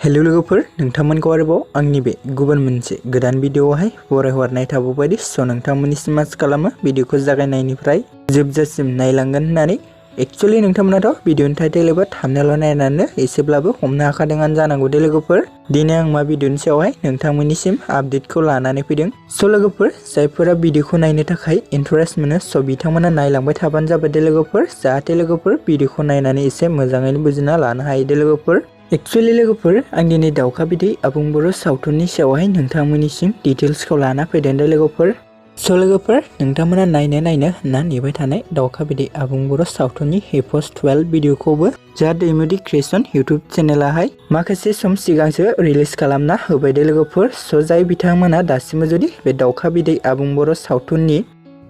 hello लोगोफोर नोंथांमोनखौ आरोबाव आंनि बे गुबुन मोनसे गोदान भिडिअआवहाय बरायहरनाय थाबावबायदि नोंथांमोननिसिम आसा खालामो भिडिअखौ जागायनायनिफ्राय जोबजासिम नायलांगोन होननानै एक्चुअली नोंथांमोनाथ' भिडिअनि टाइटेल एबा थाम्बनेइल नायनानै एसेब्लाबो हमनो हाखादोंआनो जानांगौ दे लोगोफोर दिनै आं मा भिडिअनि सायावहाय नोंथांमोननिसिम आपडेटखौ लानानै फैदों लोगोफोर जायफोरा भिडिअखौ नायनो थाखाय इन्टारेस्ट मोनो बिथांमोना नायलांबाय थाबानो जाबाय दे लोगोफोर जाहाथे लोगोफोर भिडिअखौ नायनानै एसे मोजाङैनो बुजिना लानो हायो दे लोगोफोर एक्चुअली लोगोफोर आं दिनै दाउखा बिदै आबुं बर' सावथुननि सायावहाय नोंथांमोननिसिम डिटेल्सखौ लाना फैदों दे लोगोफोर लोगोफोर नोंथांमोना नायनो होनना नेबाय थानाय दाउखा बिदै आबुं बर' सावथुननि एपोइस्ड 12 भिडिअखौबो जा दैमुदि क्रिएशन इउट्युब चेनेलाहाय माखासे सम सिगांसो रिलिज खालामना होबाय दे लोगोफोर जाय बिथांमोना दासिमबो जुदि बे दाउखा बिदै आबुं बर' सावथुननि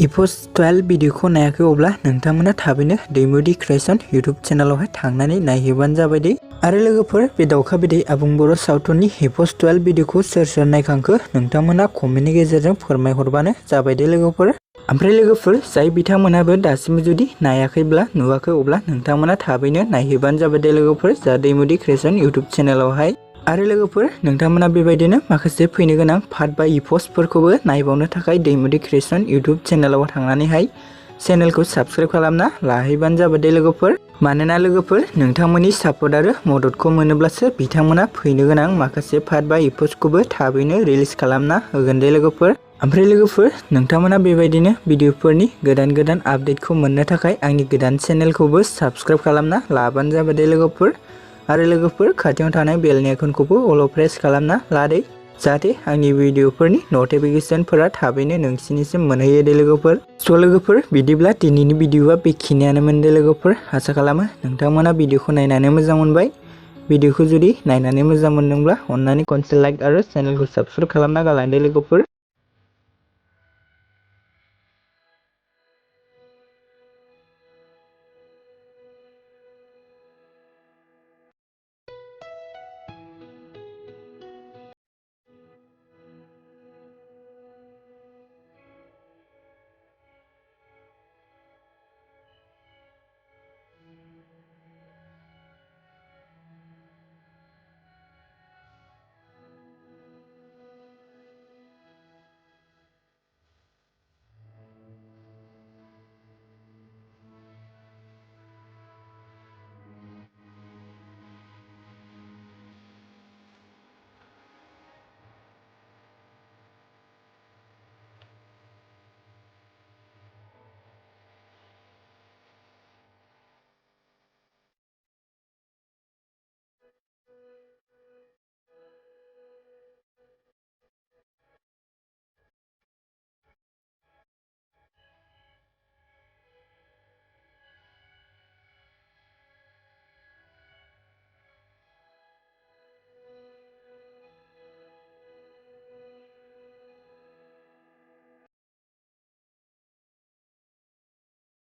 एपोइस्ड 12 भिडिअखौ नायाखै अब्ला नोंथांमोना थाबैनो दैमुदि क्रिएशन इउट्युब चेनेलावहाय थांनानै नायहैबानो जाबाय दे आरो लोगोफोर बे दाउखा बिदै आबुं बर' सावथुननि एपोइस्ड 12 भिडिअखौ सोर नायखांखो नोंथांमोना कमेन्टनि गेजेरजों फोरमायहरबानो जाबाय दे लोगोफोर ओमफ्राय लोगोफोर जाय बिथांमोनाबो दासिमबो जुदि नायाखैब्ला नुवाखै अब्ला नोंथांमोना थाबैनो नायहैबानो जाबाय दे लोगोफोर जा दैमुदि क्रिएशन इउट्युब चेनेलावहाय आरो लोगोफोर नोंथांमोना बेबायदिनो माखासे फैनो गोनां पार्ट बा एपोइस्डफोरखौबो नायबावनो थाखाय दैमुदि क्रिएशन इउट्युब चेनेलाव थांनानैहाय चेनेलखौ साबस्क्राइब खालामना लाहैबानो जाबाय दे लोगोफोर मानोना लोगोफोर नोंथांमोननि सापर्ट आरो मददखौ मोनोब्लासो बिथांमोना फैनो गोनां माखासे पार्ट बा एपोइस्डखौबो थाबैनो रिलिज खालामना होगोन दे लोगोफोर ओमफ्राय लोगोफोर नोंथांमोना बेबायदिनो भिडिअफोरनि गोदान आपडेटखौ मोननो थाखाय आंनि गोदान चेनेलखौबो साबस्क्राइब खालामना लाबानो जाबाय दे लोगोफोर आरो लोगोफोर खाथियाव थानाय बेलनि आइकनखौबो अल प्रेस खालामना लादे जाहाथे आंनि भिडिअफोरनि नटिफिकेशनफोरा थाबैनो नोंसिनिसिम मोनहैयो दे लोगोफोर लोगोफोर बिदिब्ला दिनैनि भिडिअआ बेखिनियानोमोन दे लोगोफोर आसा खालामो नोंथांमोना भिडिअखौ नायनानै मोजां मोनबाय भिडिअखौ जुदि नायनानै मोजां मोनदोंब्ला अन्नानै खनसे लाइक आरो चेनेलखौ साबस्क्राइब खालामना गालांदो लोगोफोर